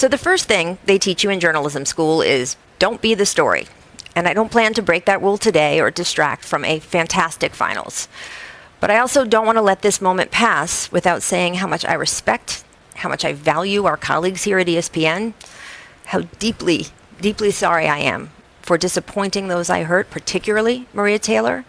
So the first thing they teach you in journalism school is don't be the story. And I don't plan to break that rule today or distract from a fantastic finals. But I also don't want to let this moment pass without saying how much I respect, how much I value our colleagues here at ESPN, how deeply, deeply sorry I am for disappointing those I hurt, particularly Maria Taylor,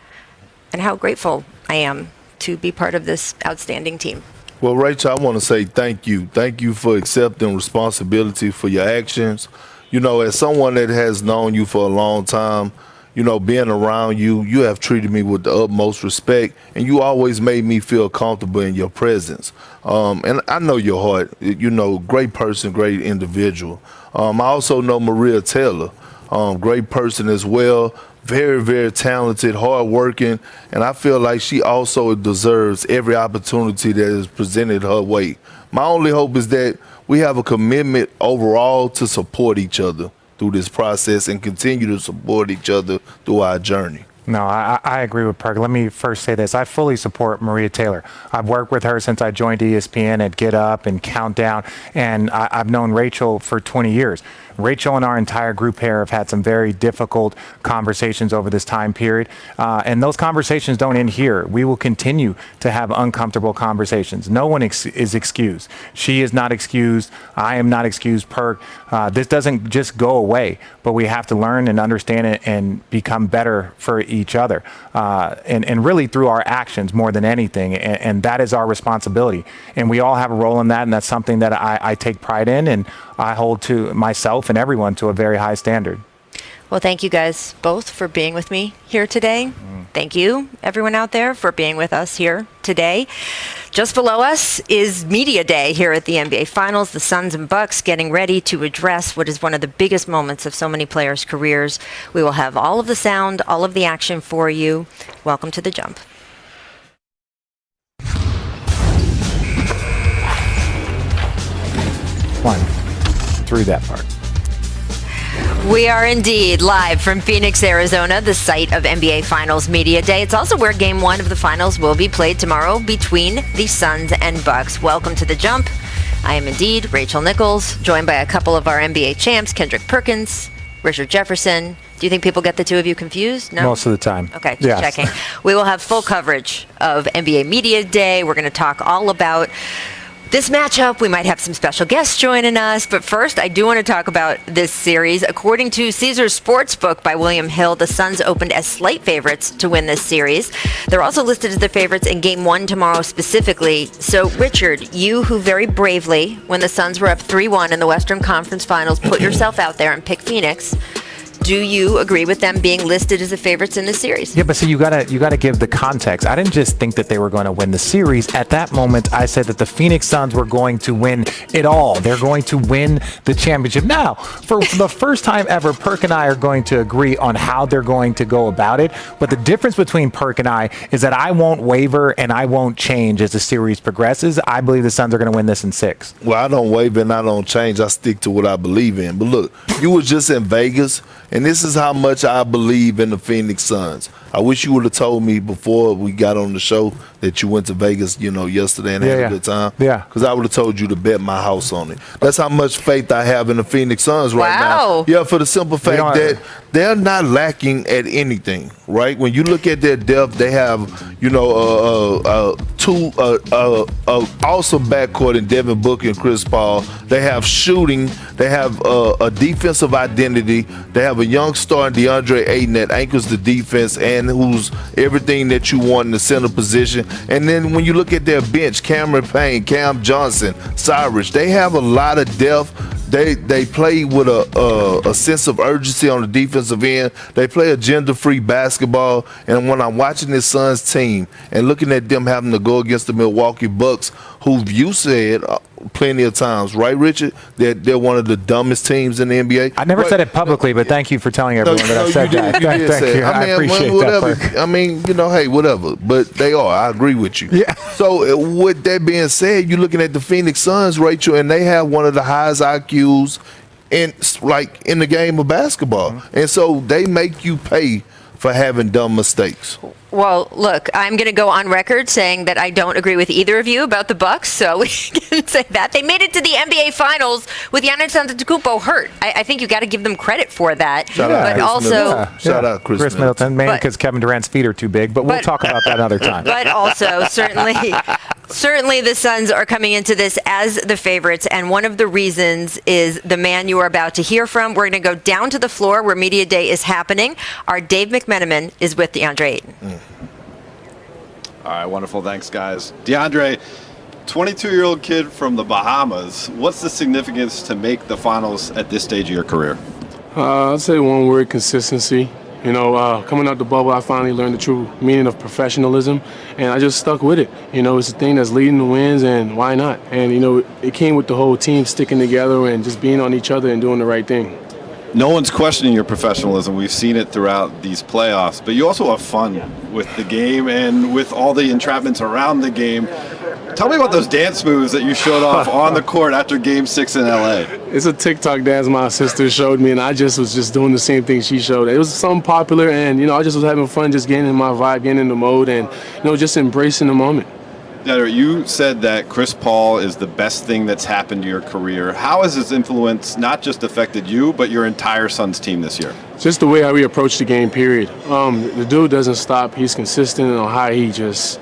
and how grateful I am to be part of this outstanding team. Well, Rachel, I want to say thank you. Thank you for accepting responsibility for your actions. You know, as someone that has known you for a long time, you know, being around you, you have treated me with the utmost respect, and you always made me feel comfortable in your presence. And I know your heart. You know, great person, great individual. I also know Maria Taylor, great person as well. Very, very talented, hardworking, and I feel like she also deserves every opportunity that is presented her way. My only hope is that we have a commitment overall to support each other through this process and continue to support each other through our journey. No, I agree with Perk. Let me first say this. I fully support Maria Taylor. I've worked with her since I joined ESPN at Get Up and Countdown, and I've known Rachel for 20 years. Rachel and our entire group here have had some very difficult conversations over this time period, and those conversations don't end here. We will continue to have uncomfortable conversations. No one is excused. She is not excused. I am not excused. Perk. This doesn't just go away, but we have to learn and understand it and become better for each other, and really through our actions more than anything, and that is our responsibility. And we all have a role in that, and that's something that I take pride in, and I hold to myself and everyone to a very high standard. Well, thank you guys both for being with me here today. Thank you, everyone out there, for being with us here today. Just below us is Media Day here at the NBA Finals. The Suns and Bucks getting ready to address what is one of the biggest moments of so many players' careers. We will have all of the sound, all of the action for you. Welcome to The Jump. One, through that part. We are indeed live from Phoenix, Arizona, the site of NBA Finals Media Day. It's also where Game 1 of the Finals will be played tomorrow between the Suns and Bucks. Welcome to The Jump. I am indeed Rachel Nichols, joined by a couple of our NBA champs, Kendrick Perkins, Richard Jefferson. Do you think people get the two of you confused? No? Most of the time. Okay, just checking. We will have full coverage of NBA Media Day. We're going to talk all about this matchup. We might have some special guests joining us, but first I do want to talk about this series. According to Caesars Sportsbook by William Hill, the Suns opened as slight favorites to win this series. They're also listed as the favorites in Game 1 tomorrow specifically. So, Richard, you who very bravely, when the Suns were up 3-1 in the Western Conference Finals, put yourself out there and picked Phoenix. Do you agree with them being listed as the favorites in this series? Yeah, but see, you gotta give the context. I didn't just think that they were going to win the series. At that moment, I said that the Phoenix Suns were going to win it all. They're going to win the championship. Now, for the first time ever, Perk and I are going to agree on how they're going to go about it. But the difference between Perk and I is that I won't waver and I won't change as the series progresses. I believe the Suns are going to win this in 6. Well, I don't waver and I don't change. I stick to what I believe in. But look, you were just in Vegas, and this is how much I believe in the Phoenix Suns. I wish you would have told me before we got on the show that you went to Vegas, you know, yesterday and had a good time. Yeah. Because I would have told you to bet my house on it. That's how much faith I have in the Phoenix Suns right now. Yeah, for the simple fact that they're not lacking at anything, right? When you look at their depth, they have, you know, two awesome backcourt in Devin Booker and Chris Paul. They have shooting. They have a defensive identity. They have a young star in DeAndre Ayton that anchors the defense and who's everything that you want in the center position. And then when you look at their bench, Cameron Payne, Cam Johnson, Cyrus, they have a lot of depth. They play with a sense of urgency on the defensive end. They play agenda-free basketball. And when I'm watching this Suns team and looking at them having to go against the Milwaukee Bucks, who you said plenty of times, right, Richard, that they're one of the dumbest teams in the NBA. I never said it publicly, but thank you for telling everyone that I said that. Thank you. I appreciate that. I mean, you know, hey, whatever. But they are. I agree with you. Yeah. So with that being said, you're looking at the Phoenix Suns, Rachel, and they have one of the highest IQs in the game of basketball. And so they make you pay for having dumb mistakes. Well, look, I'm going to go on record saying that I don't agree with either of you about the Bucks, so we can say that. They made it to the NBA Finals with Giannis Antetokounmpo hurt. I think you got to give them credit for that. Shout out Chris Middleton, mainly because Kevin Durant's feet are too big, but we'll talk about that another time. But also, certainly the Suns are coming into this as the favorites, and one of the reasons is the man you are about to hear from. We're going to go down to the floor where Media Day is happening. Our Dave McMenamin is with DeAndre Ayton. All right, wonderful. Thanks, guys. DeAndre, 22-year-old kid from the Bahamas. What's the significance to make the finals at this stage of your career? I'd say one word: consistency. Coming out the bubble, I finally learned the true meaning of professionalism, and I just stuck with it. It's a thing that's leading the wins, and why not? And, it came with the whole team sticking together and just being on each other and doing the right thing. No one's questioning your professionalism. We've seen it throughout these playoffs, but you also have fun with the game and with all the entrapments around the game. Tell me about those dance moves that you showed off on the court after Game 6 in LA. It's a TikTok dance my sister showed me, and I was just doing the same thing she showed. It was something popular, and, I just was having fun, just getting in my vibe, getting in the mode, and, just embracing the moment. Yeah, you said that Chris Paul is the best thing that's happened to your career. How has his influence not just affected you, but your entire Suns team this year? Just the way how we approach the game, period. The dude doesn't stop. He's consistent on how he just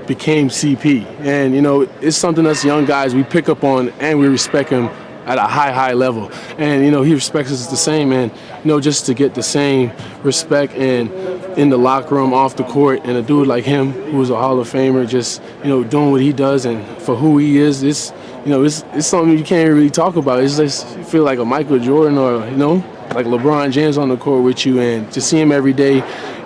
became CP. And, it's something us young guys, we pick up on and we respect him at a high level. And, he respects us the same. And, just to get the same respect and in the locker room, off the court, and a dude like him, who's a Hall of Famer, just, doing what he does and for who he is, it's something you can't really talk about. It's just, you feel like a Michael Jordan or, like LeBron James on the court with you, and to see him every day,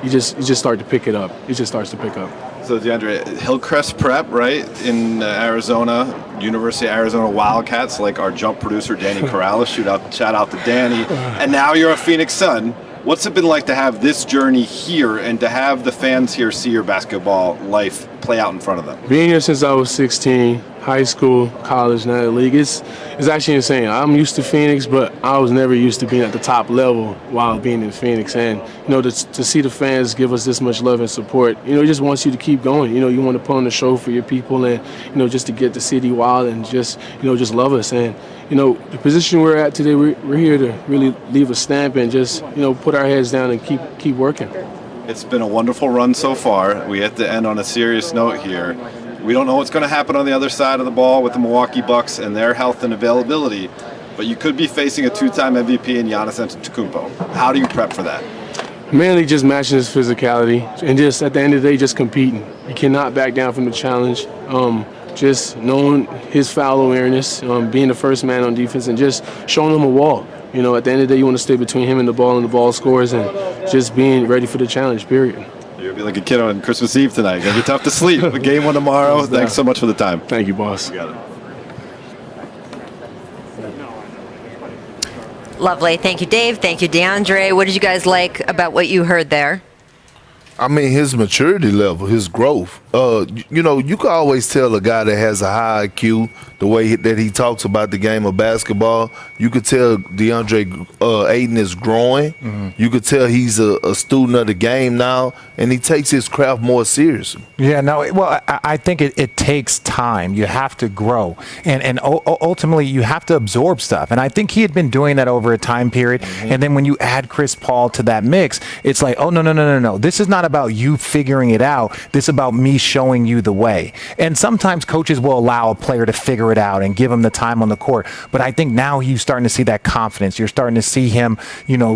you just start to pick it up. It just starts to pick up. So, DeAndre, Hillcrest Prep, right, in Arizona, University of Arizona Wildcats, like our jump producer, Danny Corrales. Shout out to Danny. And now you're a Phoenix Sun. What's it been like to have this journey here and to have the fans here see your basketball life play out in front of them? Being here since I was 16, high school, college, now the league, it's actually insane. I'm used to Phoenix, but I was never used to being at the top level while being in Phoenix. And, to see the fans give us this much love and support, it just wants you to keep going. You want to put on a show for your people and, just to get the city wild and just love us. And, the position we're at today, we're here to really leave a stamp and just, put our heads down and keep working. It's been a wonderful run so far. We have to end on a serious note here. We don't know what's going to happen on the other side of the ball with the Milwaukee Bucks and their health and availability, but you could be facing a two-time MVP in Giannis Antetokounmpo. How do you prep for that? Mainly just matching his physicality and just at the end of the day just competing. You cannot back down from the challenge. Just knowing his foul awareness, being the first man on defense, and just showing him a wall. At the end of the day, you want to stay between him and the ball scores, and just being ready for the challenge, period. You're going to be like a kid on Christmas Eve tonight. Going to be tough to sleep. Game 1 tomorrow. Thanks so much for the time. Thank you, boss. You got it. Lovely. Thank you, Dave. Thank you, DeAndre. What did you guys like about what you heard there? I mean, his maturity level, his growth. You can always tell a guy that has a high IQ, the way that he talks about the game of basketball. You could tell DeAndre Ayton is growing. Mm-hmm. You could tell he's a student of the game now, and he takes his craft more seriously. Yeah, no, well, I think it takes time. You have to grow, and ultimately you have to absorb stuff. And I think he had been doing that over a time period. Mm-hmm. And then when you add Chris Paul to that mix, it's like, oh, no. This is not about you figuring it out. This is about me showing you the way. And sometimes coaches will allow a player to figure it out and give him the time on the court. But I think now you're starting to see that confidence. You're starting to see him,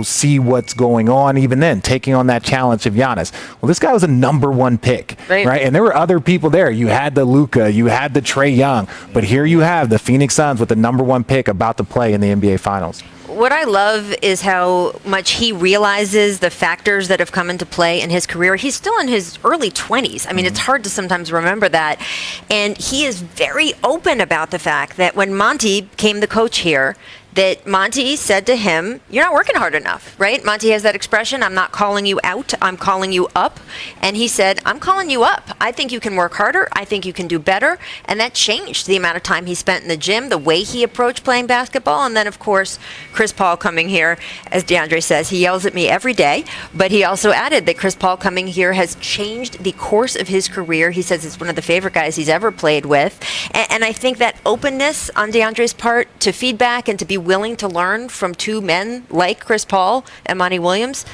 see what's going on. Even then, taking on that challenge of Giannis. Well, this guy was a number 1 pick, right? And there were other people there. You had the Luka, you had the Trae Young, but here you have the Phoenix Suns with the number 1 pick about to play in the NBA Finals. What I love is how much he realizes the factors that have come into play in his career. He's still in his early 20s. I mean, it's hard to sometimes remember that. And he is very open about the fact that when Monty became the coach here, that Monty said to him, "You're not working hard enough," right? Monty has that expression, "I'm not calling you out, I'm calling you up." And he said, "I'm calling you up. I think you can work harder. I think you can do better." And that changed the amount of time he spent in the gym, the way he approached playing basketball. And then, of course, Chris Paul coming here, as DeAndre says, he yells at me every day. But he also added that Chris Paul coming here has changed the course of his career. He says it's one of the favorite guys he's ever played with. And I think that openness on DeAndre's part to feedback and to be willing to learn from two men like Chris Paul and Monty Williams,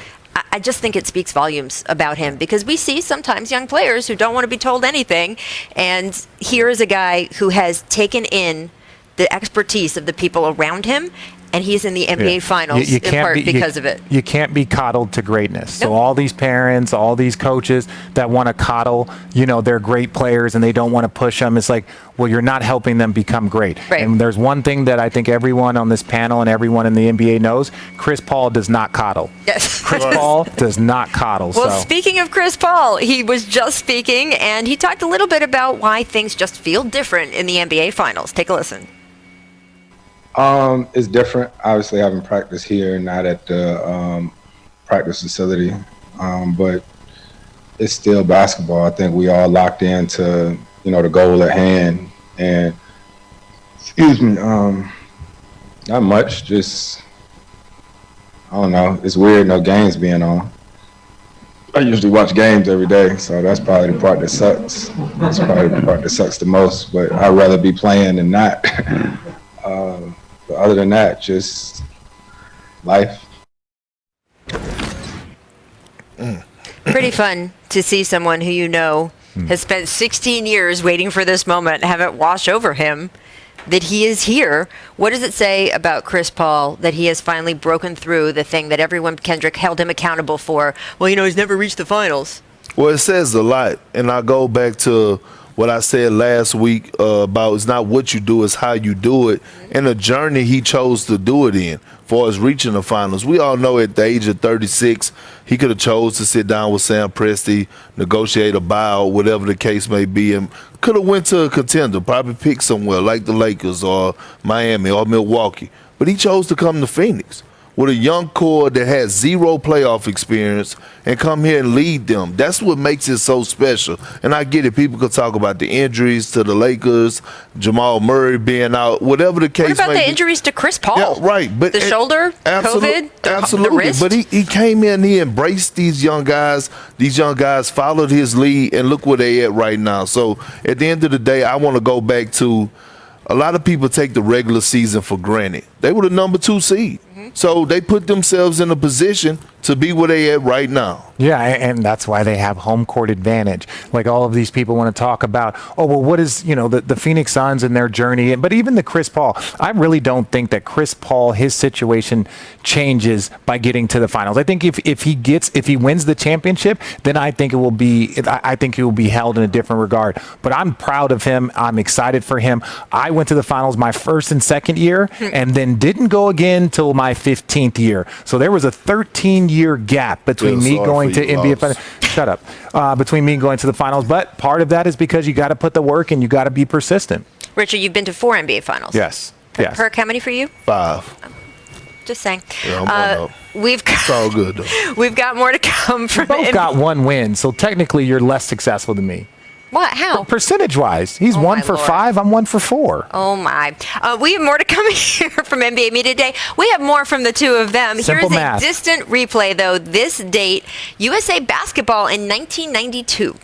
I just think it speaks volumes about him, because we see sometimes young players who don't want to be told anything. And here is a guy who has taken in the expertise of the people around him, and he's in the NBA Finals in part because of it. You can't be coddled to greatness. Nope. So all these parents, all these coaches that want to coddle, they're great players and they don't want to push them. It's like, well, you're not helping them become great. Right. And there's one thing that I think everyone on this panel and everyone in the NBA knows: Chris Paul does not coddle. Yes. Chris Paul does not coddle. Well, so. Speaking of Chris Paul, he was just speaking, and he talked a little bit about why things just feel different in the NBA Finals. Take a listen. It's different. Obviously, I haven't practiced here, not at the practice facility, but it's still basketball. I think we all locked into, the goal at hand. And, not much. Just, I don't know. It's weird, no games being on. I usually watch games every day, so that's probably the part that sucks. That's probably the part that sucks the most. But I'd rather be playing than not. But other than that, just life. Pretty fun to see someone who has spent 16 years waiting for this moment and have it wash over him that he is here. What does it say about Chris Paul that he has finally broken through the thing that everyone, Kendrick, held him accountable for? Well, he's never reached the finals. Well, it says a lot, and I go back to what I said last week about it's not what you do, it's how you do it, and the journey he chose to do it in for us reaching the finals. We all know at the age of 36, he could have chose to sit down with Sam Presti, negotiate a buyout, whatever the case may be, and could have went to a contender, probably picked somewhere like the Lakers or Miami or Milwaukee. But he chose to come to Phoenix with a young core that has zero playoff experience and come here and lead them. That's what makes it so special. And I get it. People could talk about the injuries to the Lakers, Jamal Murray being out, whatever the case may be. What about the injuries to Chris Paul? Yeah, right. But the shoulder, COVID, absolutely. the wrist? But he came in, he embraced these young guys. These young guys followed his lead, and look where they at right now. So at the end of the day, I want to go back to a lot of people take the regular season for granted. They were the number 2 seed. So they put themselves in a position to be where they at right now. Yeah, and that's why they have home court advantage. Like all of these people want to talk about, what is, the Phoenix Suns and their journey. But even the Chris Paul, I really don't think that Chris Paul, his situation changes by getting to the finals. I think if he wins the championship, then I think he will be held in a different regard. But I'm proud of him. I'm excited for him. I went to the finals my first and second year and then didn't go again till my 15th year. So there was a 13-year gap between me going to NBA finals. Shut up. Between me going to the finals. But part of that is because you got to put the work and you got to be persistent. Richard, you've been to 4 NBA finals. Yes. Perk, how many for you? 5. Just saying. Yeah, I'm one up. It's all good, though. We've got more to come from Both got 1 win, so technically you're less successful than me. What? How? Percentage-wise, he's 1 for 5. I'm 1 for 4. Oh my! We have more to come here from NBA Media Day. We have more from the two of them. Simple Here's math. a distant replay, though. This date: USA basketball in 1992.